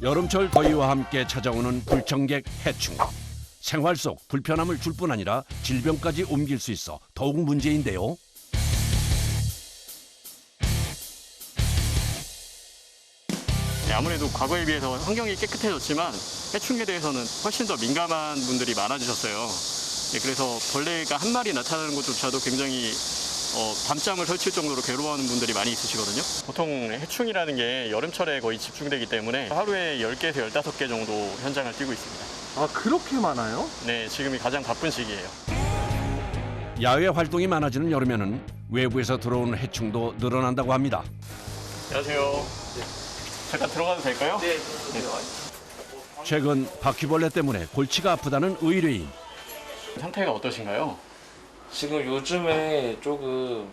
여름철 더위와 함께 찾아오는 불청객 해충. 생활 속 불편함을 줄 뿐 아니라 질병까지 옮길 수 있어 더욱 문제인데요. 네, 아무래도 과거에 비해서 환경이 깨끗해졌지만 해충에 대해서는 훨씬 더 민감한 분들이 많아지셨어요. 네, 그래서 벌레가 한 마리 나타나는 것조차도 굉장히 밤잠을 설칠 정도로 괴로워하는 분들이 많이 있으시거든요. 보통 해충이라는 게 여름철에 거의 집중되기 때문에 하루에 10개에서 15개 정도 현장을 뛰고 있습니다. 아, 그렇게 많아요? 네, 지금이 가장 바쁜 시기예요. 야외 활동이 많아지는 여름에는 외부에서 들어오는 해충도 늘어난다고 합니다. 안녕하세요. 잠깐 들어가도 될까요? 네. 최근 바퀴벌레 때문에 골치가 아프다는 의뢰인. 상태가 어떠신가요? 지금 요즘에 조금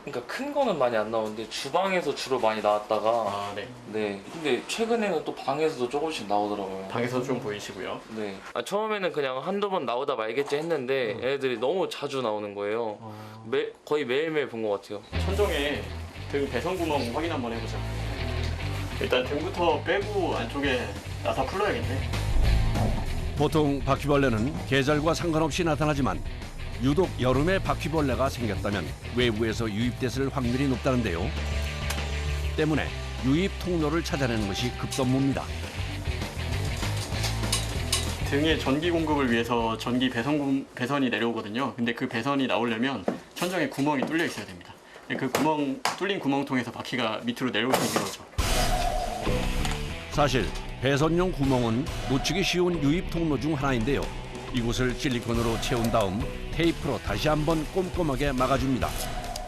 그러니까 큰 거는 많이 안 나오는데 주방에서 주로 많이 나왔다가 아, 네. 네. 근데 최근에는 또 방에서도 조금씩 나오더라고요. 방에서 좀 보이시고요. 네. 처음에는 그냥 한두 번 나오다 말겠지 했는데 애들이 너무 자주 나오는 거예요. 거의 매일매일 본 것 같아요. 천정에 등 배선 구멍 확인 한번 해보자. 일단 등부터 빼고 안쪽에 나사 풀러야겠네. 보통 바퀴벌레는 계절과 상관없이 나타나지만 유독 여름에 바퀴벌레가 생겼다면 외부에서 유입됐을 확률이 높다는데요. 때문에 유입 통로를 찾아내는 것이 급선무입니다. 등의 전기 공급을 위해서 전기 배선이 내려오거든요. 근데 그 배선이 나오려면 천정에 구멍이 뚫려 있어야 됩니다. 그 뚫린 구멍 통해서 바퀴가 밑으로 내려올 수 있는 거죠. 사실 배선용 구멍은 놓치기 쉬운 유입 통로 중 하나인데요. 이곳을 실리콘으로 채운 다음 테이프로 다시 한번 꼼꼼하게 막아줍니다.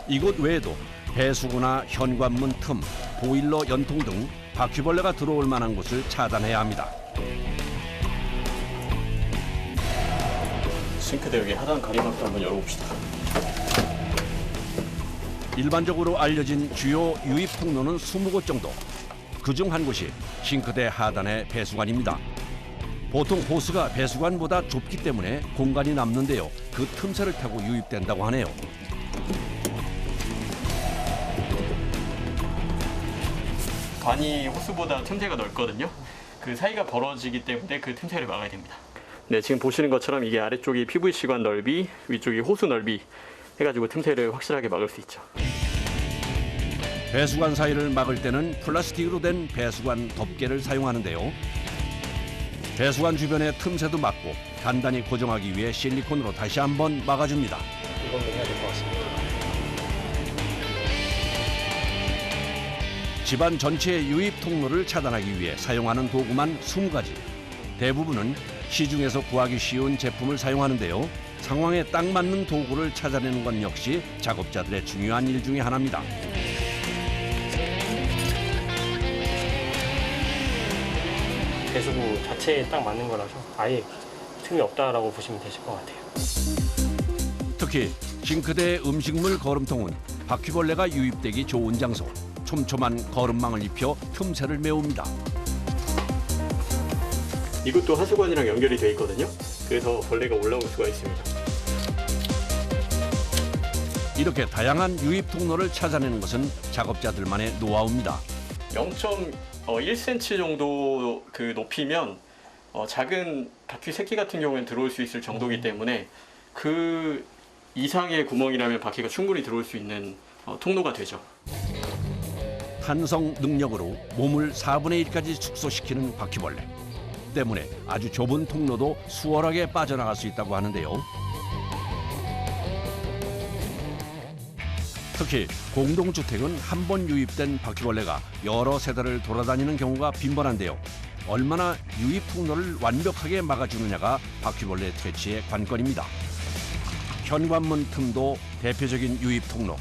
이곳 외에도 배수구나 현관문 틈, 보일러 연통 등 바퀴벌레가 들어올 만한 곳을 차단해야 합니다. 싱크대 여기 하단 가림막도 한번 열어봅시다. 일반적으로 알려진 주요 유입 통로는 20곳 정도. 그중 한 곳이 싱크대 하단의 배수관입니다. 보통 호스가 배수관보다 좁기 때문에 공간이 남는데요. 그 틈새를 타고 유입된다고 하네요. 관이 호스보다 틈새가 넓거든요. 그 사이가 벌어지기 때문에 그 틈새를 막아야 됩니다. 네, 지금 보시는 것처럼 이게 아래쪽이 PVC관 넓이, 위쪽이 호스 넓이 해가지고 틈새를 확실하게 막을 수 있죠. 배수관 사이를 막을 때는 플라스틱으로 된 배수관 덮개를 사용하는데요. 배수관 주변의 틈새도 막고 단단히 고정하기 위해 실리콘으로 다시 한번 막아줍니다. 이걸로 해야 될 것 같습니다. 집안 전체의 유입 통로를 차단하기 위해 사용하는 도구만 20가지. 대부분은 시중에서 구하기 쉬운 제품을 사용하는데요. 상황에 딱 맞는 도구를 찾아내는 건 역시 작업자들의 중요한 일 중에 하나입니다. 배수구 자체에 딱 맞는 거라서 아예 틈이 없다라고 보시면 되실 것 같아요. 특히 싱크대 음식물 거름통은 바퀴벌레가 유입되기 좋은 장소. 촘촘한 거름망을 입혀 틈새를 메웁니다. 이것도 하수관이랑 연결이 돼 있거든요. 그래서 벌레가 올라올 수가 있습니다. 이렇게 다양한 유입 통로를 찾아내는 것은 작업자들만의 노하우입니다. 0.1cm 정도 그 높이면 작은 바퀴 새끼 같은 경우에는 들어올 수 있을 정도이기 때문에 그 이상의 구멍이라면 바퀴가 충분히 들어올 수 있는 통로가 되죠. 탄성 능력으로 몸을 4분의 1까지 축소시키는 바퀴벌레. 때문에 아주 좁은 통로도 수월하게 빠져나갈 수 있다고 하는데요. 특히 공동주택은 한 번 유입된 바퀴벌레가 여러 세대를 돌아다니는 경우가 빈번한데요. 얼마나 유입 통로를 완벽하게 막아주느냐가 바퀴벌레 퇴치의 관건입니다. 현관문 틈도 대표적인 유입 통로.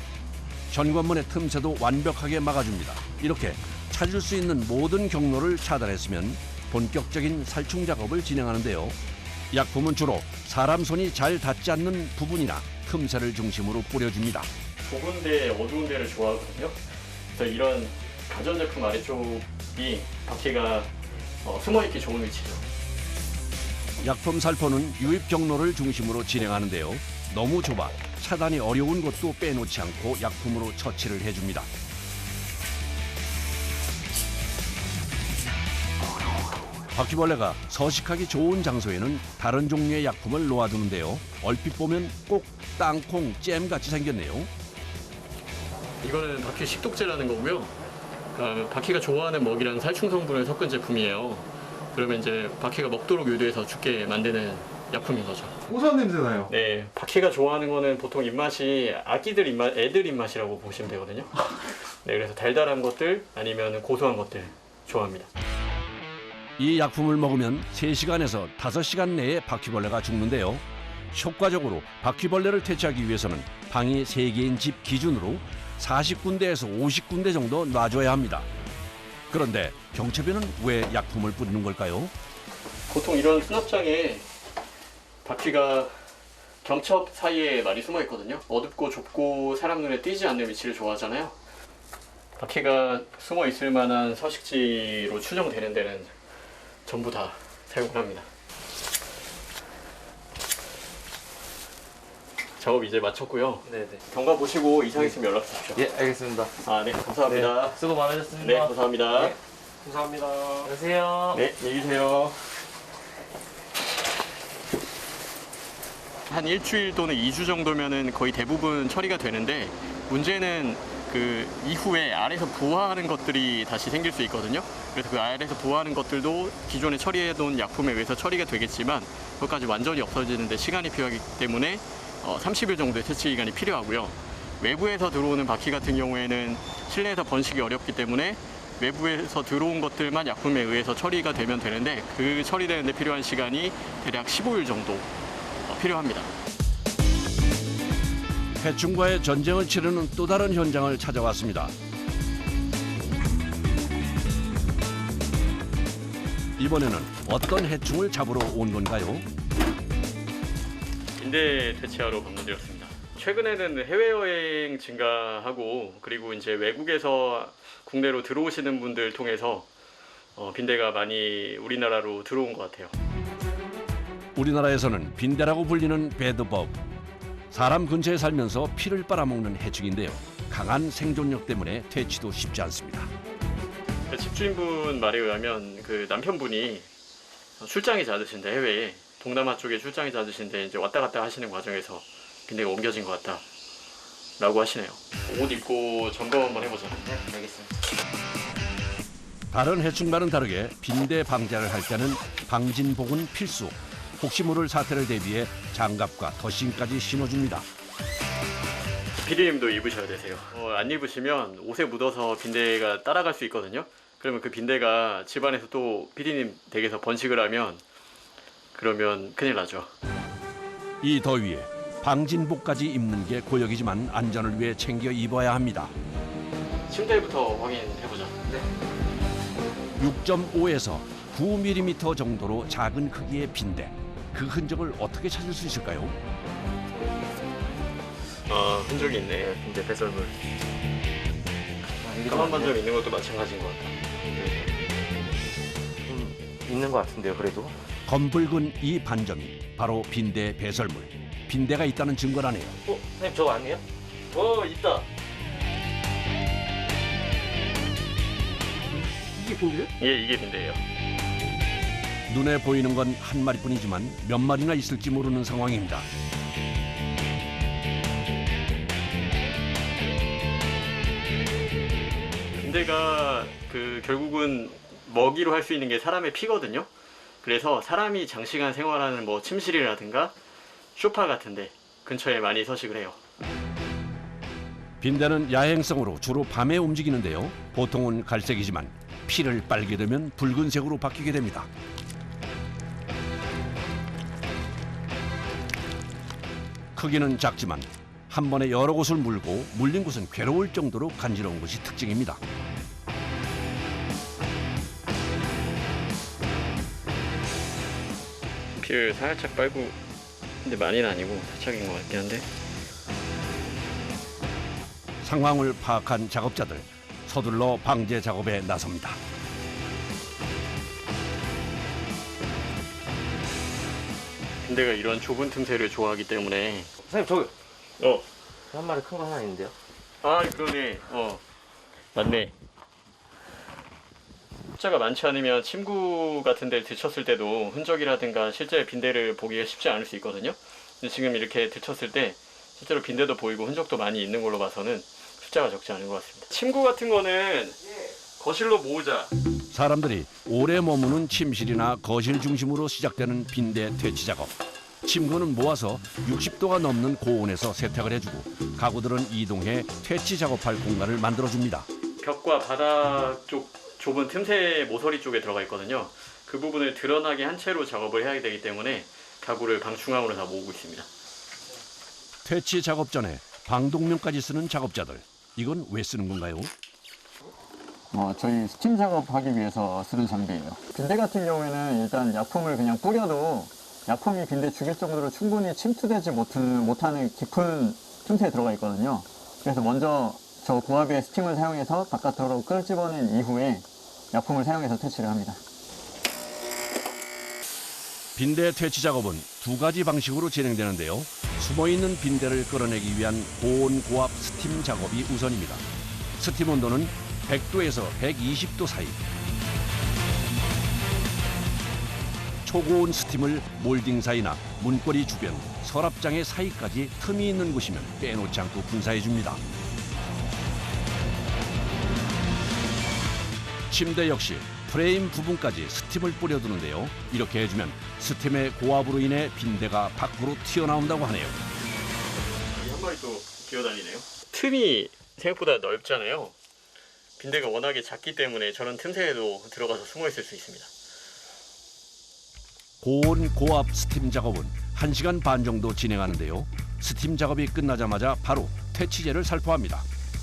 현관문의 틈새도 완벽하게 막아줍니다. 이렇게 찾을 수 있는 모든 경로를 차단했으면 본격적인 살충 작업을 진행하는데요. 약품은 주로 사람 손이 잘 닿지 않는 부분이나 틈새를 중심으로 뿌려줍니다. 좁은 데, 어두운 데를 좋아하거든요. 그래서 이런 가전제품 아래쪽이 바퀴가 숨어있기 좋은 위치죠. 약품 살포는 유입 경로를 중심으로 진행하는데요. 너무 좁아 차단이 어려운 곳도 빼놓지 않고 약품으로 처치를 해줍니다. 바퀴벌레가 서식하기 좋은 장소에는 다른 종류의 약품을 놓아두는데요. 얼핏 보면 꼭 땅콩, 잼같이 생겼네요. 이거는 바퀴 식독제라는 거고요. 바퀴가 좋아하는 먹이랑 살충 성분을 섞은 제품이에요. 그러면 이제 바퀴가 먹도록 유도해서 죽게 만드는 약품인 거죠. 고소한 냄새 나요. 네, 바퀴가 좋아하는 거는 보통 입맛이 아기들 입맛, 애들 입맛이라고 보시면 되거든요. 네, 그래서 달달한 것들 아니면 고소한 것들 좋아합니다. 이 약품을 먹으면 3시간에서 5시간 내에 바퀴벌레가 죽는데요. 효과적으로 바퀴벌레를 퇴치하기 위해서는 방이 3개인 집 기준으로 40군데에서 50군데 정도 놔줘야 합니다. 그런데 경첩이는 왜 약품을 뿌리는 걸까요? 보통 이런 수납장에 바퀴가 경첩 사이에 많이 숨어 있거든요. 어둡고 좁고 사람 눈에 띄지 않는 위치를 좋아하잖아요. 바퀴가 숨어 있을 만한 서식지로 추정되는 데는 전부 다 사용을 합니다. 작업 이제 마쳤고요. 네네. 경과 보시고 이상 있으면 연락 주십시오. 예, 알겠습니다. 아, 네, 감사합니다. 네, 수고 많으셨습니다. 네, 감사합니다. 네. 감사합니다. 안녕하세요. 네, 안녕히 계세요. 한 일주일 또는 2주 정도면은 거의 대부분 처리가 되는데 문제는 그 이후에 알에서 부화하는 것들이 다시 생길 수 있거든요. 그래서 그 알에서 부화하는 것들도 기존에 처리해둔 약품에 의해서 처리가 되겠지만 그것까지 완전히 없어지는데 시간이 필요하기 때문에 30일 정도의 퇴치 기간이 필요하고요. 외부에서 들어오는 바퀴 같은 경우에는 실내에서 번식이 어렵기 때문에 외부에서 들어온 것들만 약품에 의해서 처리가 되면 되는데 그 처리되는 데 필요한 시간이 대략 15일 정도 필요합니다. 해충과의 전쟁을 치르는 또 다른 현장을 찾아왔습니다. 이번에는 어떤 해충을 잡으러 온 건가요? 빈대 퇴치하러 방문드렸습니다. 최근에는 해외여행 증가하고 그리고 이제 외국에서 국내로 들어오시는 분들 통해서 빈대가 많이 우리나라로 들어온 것 같아요. 우리나라에서는 빈대라고 불리는 배드버그. 사람 근처에 살면서 피를 빨아먹는 해충인데요. 강한 생존력 때문에 퇴치도 쉽지 않습니다. 집주인분 말에 의하면 그 남편분이 출장이 잦으신데 해외에 동남아 쪽에 출장이 잦으신데 이제 왔다 갔다 하시는 과정에서 빈대가 옮겨진 것 같다라고 하시네요. 옷 입고 점검 한번 해보자. 네, 알겠습니다. 다른 해충과는 다르게 빈대 방제를 할 때는 방진복은 필수. 혹시 모를 사태를 대비해 장갑과 덧신까지 신어줍니다. 피디님도 입으셔야 되세요. 안 입으시면 옷에 묻어서 빈대가 따라갈 수 있거든요. 그러면 그 빈대가 집안에서 또 피디님 댁에서 번식을 하면 그러면 큰일 나죠. 이 더위에 방진복까지 입는 게 고역이지만 안전을 위해 챙겨 입어야 합니다. 침대부터 확인해보자. 6.5에서 9mm 정도로 작은 크기의 빈대. 그 흔적을 어떻게 찾을 수 있을까요? 흔적이 있네. 이제 배설물. 까만 반점 있는 것도 마찬가지인 것 같아. 있는 것 같은데요, 그래도. 검붉은 이 반점이 바로 빈대 배설물. 빈대가 있다는 증거라네요. 선생님 저거 아니에요? 있다. 이게 빈대요? 예, 이게 빈대예요. 눈에 보이는 건 한 마리뿐이지만 몇 마리나 있을지 모르는 상황입니다. 빈대가 결국은 먹이로 할 수 있는 게 사람의 피거든요. 그래서 사람이 장시간 생활하는 뭐 침실이라든가 소파 같은데 근처에 많이 서식을 해요. 빈대는 야행성으로 주로 밤에 움직이는데요. 보통은 갈색이지만 피를 빨게 되면 붉은색으로 바뀌게 됩니다. 크기는 작지만 한 번에 여러 곳을 물고 물린 곳은 괴로울 정도로 간지러운 것이 특징입니다. 피를 살짝 빨고, 근데 많이는 아니고 살짝인 것 같긴 한데. 상황을 파악한 작업자들 서둘러 방제 작업에 나섭니다. 빈대가 이런 좁은 틈새를 좋아하기 때문에. 선생님 저기 어, 한 마리 큰 거 하나 있는데요. 아 그러네. 맞네. 숫자가 많지 않으면 침구 같은 데를 들쳤을 때도 흔적이라든가 실제 빈대를 보기가 쉽지 않을 수 있거든요. 근데 지금 이렇게 들쳤을 때 실제로 빈대도 보이고 흔적도 많이 있는 걸로 봐서는 숫자가 적지 않은 것 같습니다. 침구 같은 거는 거실로 모으자. 사람들이 오래 머무는 침실이나 거실 중심으로 시작되는 빈대 퇴치 작업. 침구는 모아서 60도가 넘는 고온에서 세탁을 해주고 가구들은 이동해 퇴치 작업할 공간을 만들어줍니다. 벽과 바닥 쪽 좁은 틈새 모서리 쪽에 들어가 있거든요. 그 부분을 드러나게 한 채로 작업을 해야 되기 때문에 가구를 방 중앙으로 다 모으고 있습니다. 퇴치 작업 전에 방독면까지 쓰는 작업자들. 이건 왜 쓰는 건가요? 저희 스팀 작업하기 위해서 쓰는 장비예요. 빈대 같은 경우에는 일단 약품을 그냥 뿌려도 약품이 빈대 죽일 정도로 충분히 침투되지 못하는 깊은 틈새에 들어가 있거든요. 그래서 먼저 저 고압의 스팀을 사용해서 바깥으로 끄집어낸 이후에 약품을 사용해서 퇴치를 합니다. 빈대 퇴치 작업은 두 가지 방식으로 진행되는데요. 숨어있는 빈대를 끌어내기 위한 고온 고압 스팀 작업이 우선입니다. 스팀 온도는 100도에서 120도 사이. 초고온 스팀을 몰딩 사이나 문고리 주변, 서랍장의 사이까지 틈이 있는 곳이면 빼놓지 않고 분사해 줍니다. 침대 역시 프레임 부분까지 스팀을 뿌려두는데요. 이렇게 해주면 스팀의 고압으로 인해 빈대가 밖으로 튀어나온다고 하네요. 한 마리 또 기어다니네요. 틈이 생각보다 넓잖아요. 빈대가 워낙에 작기 때문에 저런 틈새에도 들어가서 숨어 있을 수 있습니다. 고온 고압 스팀 작업은 1시간 반 정도 진행하는데요. 스팀 작업이 끝나자마자 바로 퇴치제를 살포합니다.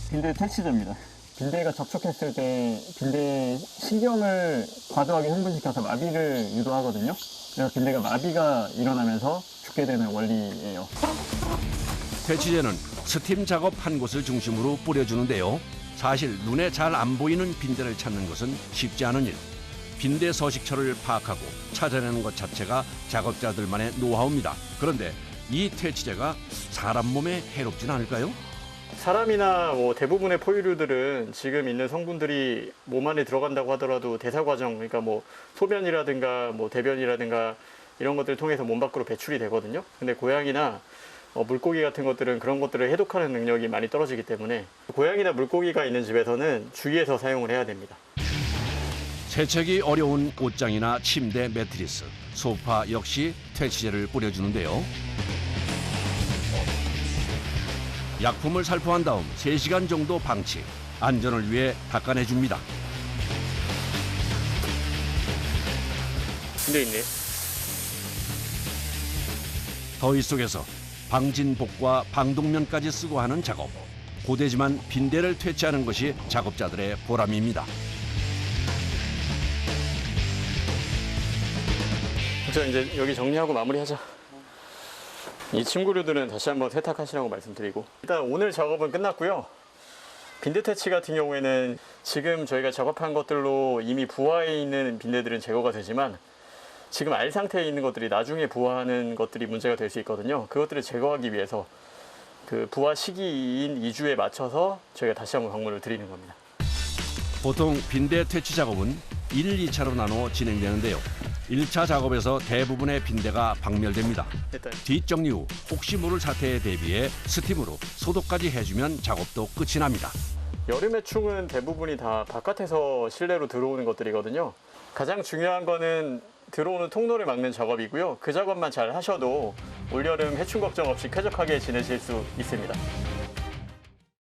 빈대 퇴치제입니다. 빈대가 접촉했을 때 빈대 신경을 과도하게 흥분시켜서 마비를 유도하거든요. 그래서 빈대가 마비가 일어나면서 죽게 되는 원리예요. 퇴치제는 스팀 작업 한 곳을 중심으로 뿌려주는데요. 사실 눈에 잘 안 보이는 빈대를 찾는 것은 쉽지 않은 일. 빈대 서식처를 파악하고 찾아내는 것 자체가 작업자들만의 노하우입니다. 그런데 이 퇴치제가 사람 몸에 해롭진 않을까요? 사람이나 대부분의 포유류들은 지금 있는 성분들이 몸 안에 들어간다고 하더라도 대사 과정, 그러니까 소변이라든가 대변이라든가 이런 것들을 통해서 몸 밖으로 배출이 되거든요. 근데 고양이나 물고기 같은 것들은 그런 것들을 해독하는 능력이 많이 떨어지기 때문에 고양이나 물고기가 있는 집에서는 주의해서 사용을 해야 됩니다. 세척이 어려운 옷장이나 침대 매트리스, 소파 역시 퇴치제를 뿌려주는데요. 약품을 살포한 다음 3시간 정도 방치, 안전을 위해 닦아내줍니다. 빈대 있네. 더위 속에서 방진복과 방독면까지 쓰고 하는 작업. 고되지만 빈대를 퇴치하는 것이 작업자들의 보람입니다. 자, 이제 여기 정리하고 마무리하자. 이 침구류들은 다시 한번 세탁하시라고 말씀드리고, 일단 오늘 작업은 끝났고요. 빈대 퇴치 같은 경우에는 지금 저희가 작업한 것들로 이미 부화해 있는 빈대들은 제거가 되지만 지금 알 상태에 있는 것들이 나중에 부화하는 것들이 문제가 될 수 있거든요. 그것들을 제거하기 위해서 그 부화 시기인 2주에 맞춰서 저희가 다시 한번 방문을 드리는 겁니다. 보통 빈대 퇴치 작업은 1, 2차로 나눠 진행되는데요. 1차 작업에서 대부분의 빈대가 박멸됩니다. 일단 뒷정리 후 혹시 모를 사태에 대비해 스팀으로 소독까지 해주면 작업도 끝이 납니다. 여름의 충은 대부분이 다 바깥에서 실내로 들어오는 것들이거든요. 가장 중요한 거는 들어오는 통로를 막는 작업이고요. 그 작업만 잘 하셔도 올여름 해충 걱정 없이 쾌적하게 지내실 수 있습니다.